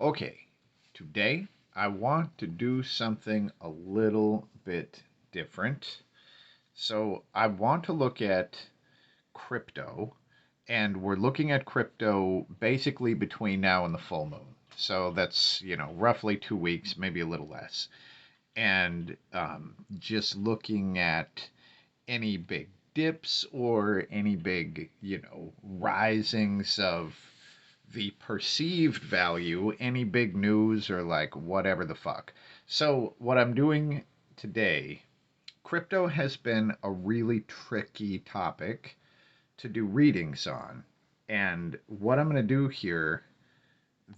Okay, today I want to do something a little bit different. So I want to look at crypto, and we're looking at crypto basically between now and the full moon. So that's, roughly 2 weeks, maybe a little less. And just looking at any big dips or any big, risings of the perceived value, any big news or like whatever the fuck. So, what I'm doing today, crypto has been a really tricky topic to do readings on. And what I'm going to do here,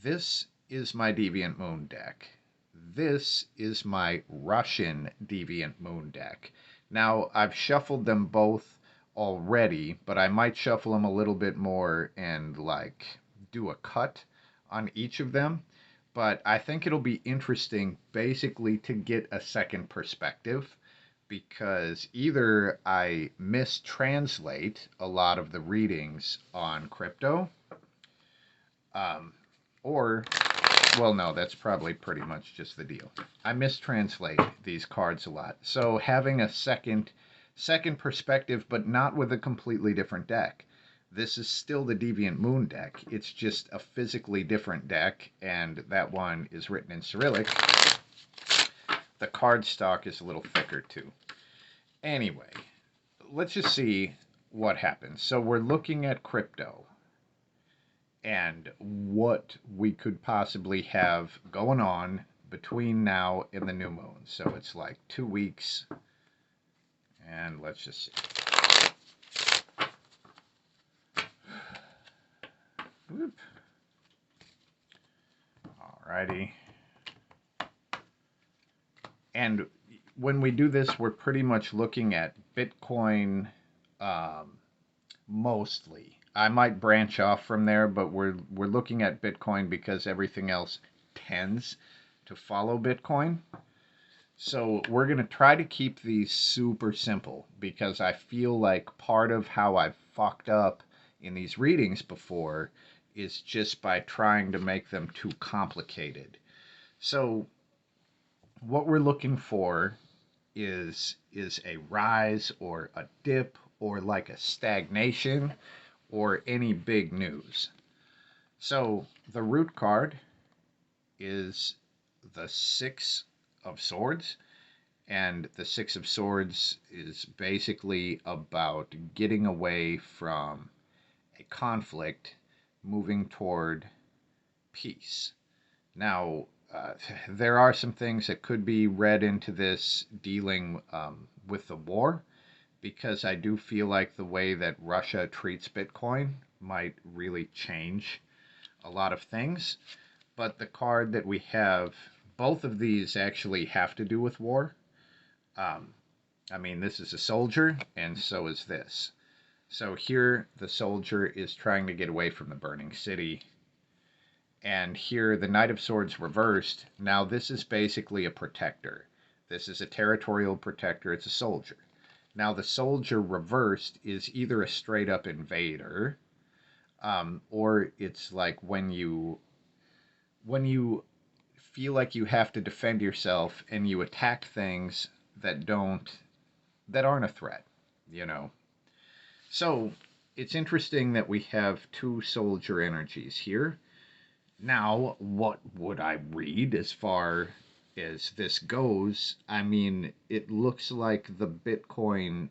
this is my Deviant Moon deck. This is my Russian Deviant Moon deck. Now, I've shuffled them both already, but I might shuffle them a little bit more and like do a cut on each of them. But I think it'll be interesting basically to get a second perspective because either I mistranslate a lot of the readings on crypto, um, or well, no, that's probably pretty much just the deal. I mistranslate these cards a lot. So having a second perspective, but not with a completely different deck. This is still the Deviant Moon deck. It's just a physically different deck, and that one is written in Cyrillic. The card stock is a little thicker too. Anyway, let's just see what happens. So we're looking at crypto and what we could possibly have going on between now and the new moon. So it's like 2 weeks, and let's just see. Whoop. Alrighty. And when we do this, we're pretty much looking at Bitcoin mostly. I might branch off from there, but we're looking at Bitcoin because everything else tends to follow Bitcoin. So we're going to try to keep these super simple because I feel like part of how I've fucked up in these readings before is just by trying to make them too complicated. So what we're looking for is a rise or a dip or like a stagnation or any big news. So the root card is the Six of Swords, and the Six of Swords is basically about getting away from a conflict, moving toward peace. Now, there are some things that could be read into this dealing with the war, because I do feel like the way that Russia treats Bitcoin might really change a lot of things. But the card that we have, both of these actually have to do with war. Um, I mean, this is a soldier, and so is this. So here, the soldier is trying to get away from the burning city. And here, the Knight of Swords reversed. Now, this is basically a protector. This is a territorial protector. It's a soldier. Now, the soldier reversed is either a straight up invader, or it's like when you feel like you have to defend yourself and you attack things that aren't a threat, you know. So it's interesting that we have two soldier energies here. Now, what would I read as far as this goes? I mean, it looks like the Bitcoin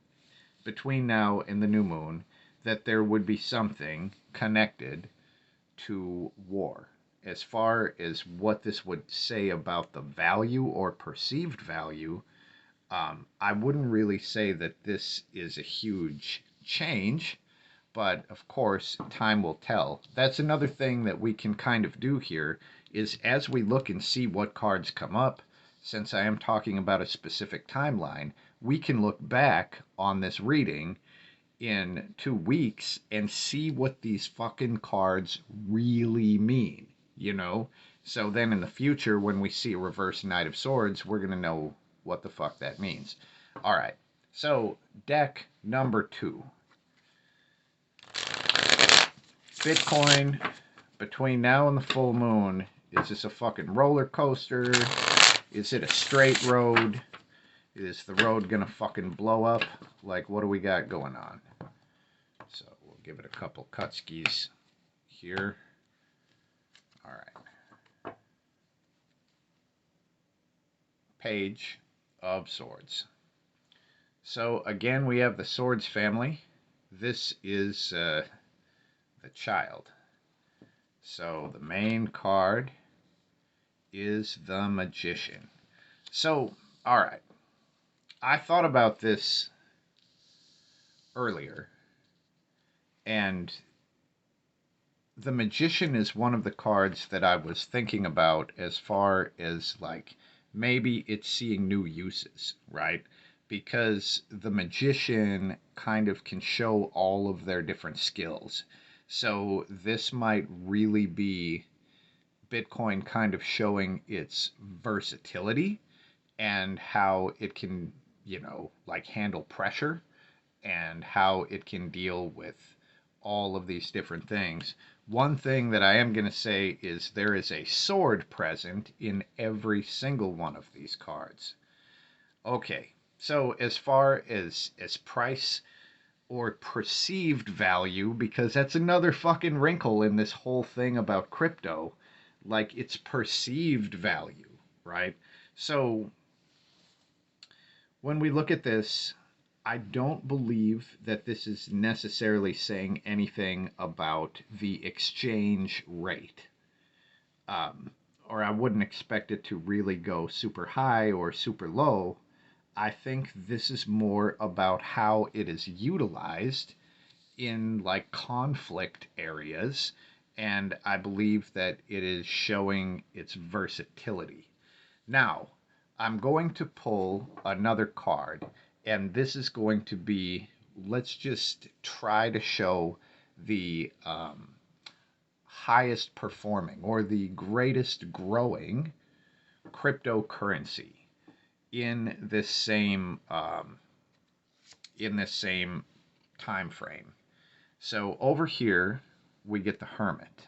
between now and the new moon that there would be something connected to war. As far as what this would say about the value or perceived value, I wouldn't really say that this is a huge change, but of course, time will tell. That's another thing that we can kind of do here is as we look and see what cards come up, since I am talking about a specific timeline, we can look back on this reading in 2 weeks and see what these fucking cards really mean, you know? So then in the future, when we see a reverse Knight of Swords, we're going to know what the fuck that means. All right, so deck number 2. Bitcoin between now and the full moon Is this a fucking roller coaster? Is it a straight road? Is the road gonna fucking blow up? Like, what do we got going on? So we'll give it a couple cut skis here. All right. Page of Swords. So again, we have the Swords family. This is the child. So the main card is the Magician. So, all right. I thought about this earlier, and the Magician is one of the cards that I was thinking about as far as like maybe it's seeing new uses, right? Because the Magician kind of can show all of their different skills. So this might really be Bitcoin kind of showing its versatility and how it can, like handle pressure and how it can deal with all of these different things. One thing that I am going to say is there is a sword present in every single one of these cards. Okay, so as far as price or perceived value, because that's another fucking wrinkle in this whole thing about crypto, like it's perceived value, right? So when we look at this, I don't believe that this is necessarily saying anything about the exchange rate. Or I wouldn't expect it to really go super high or super low. I think this is more about how it is utilized in like conflict areas, and I believe that it is showing its versatility. Now, I'm going to pull another card, and this is going to be, let's just try to show the highest performing or the greatest growing cryptocurrency in this same time frame. So over here we get the Hermit.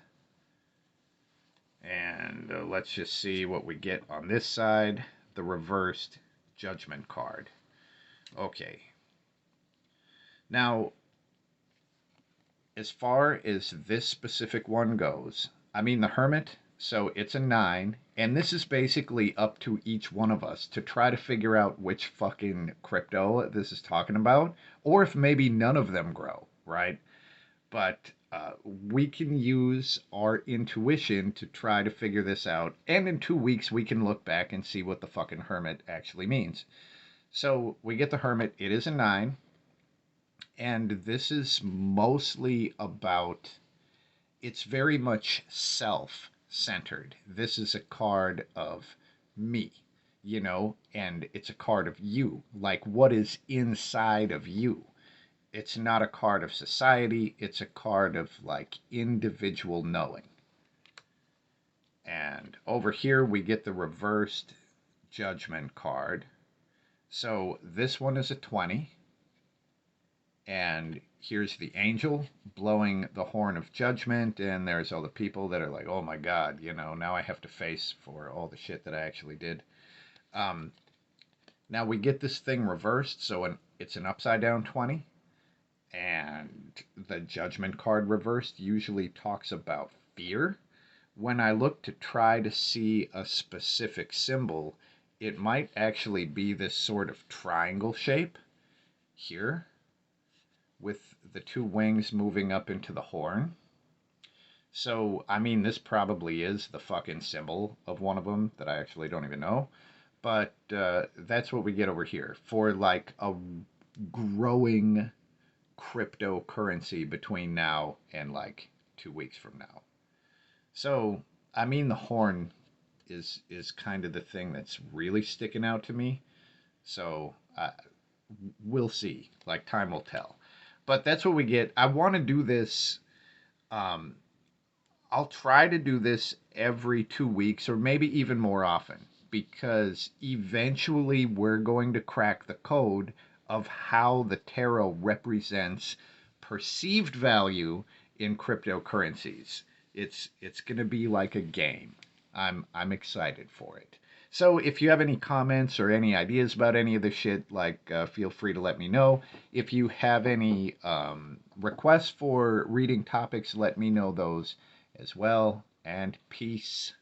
And let's just see what we get on this side. The reversed Judgment card. Okay. Now, as far as this specific one goes, I mean the Hermit, so it's a 9, and this is basically up to each one of us to try to figure out which fucking crypto this is talking about, or if maybe none of them grow, right? But we can use our intuition to try to figure this out, and in 2 weeks we can look back and see what the fucking Hermit actually means. So we get the Hermit, it is a 9, and this is mostly about, it's very much self-centered. This is a card of me, and it's a card of you, like what is inside of you. It's not a card of society, it's a card of like individual knowing. And over here we get the reversed Judgment card. So this one is a 20. And here's the angel blowing the horn of judgment, and there's all the people that are like, oh my god, now I have to face for all the shit that I actually did. Now we get this thing reversed, so it's an upside down 20, and the Judgment card reversed usually talks about fear. When I look to try to see a specific symbol, it might actually be this sort of triangle shape here, with the two wings moving up into the horn. So, I mean, this probably is the fucking symbol of one of them that I actually don't even know. But that's what we get over here for like a growing cryptocurrency between now and like 2 weeks from now. So, I mean, the horn is kind of the thing that's really sticking out to me. So, we'll see. Like, time will tell. But that's what we get. I want to do this. I'll try to do this every 2 weeks or maybe even more often, because eventually we're going to crack the code of how the tarot represents perceived value in cryptocurrencies. It's going to be like a game. I'm excited for it. So if you have any comments or any ideas about any of the shit, feel free to let me know. If you have any requests for reading topics, let me know those as well. And peace.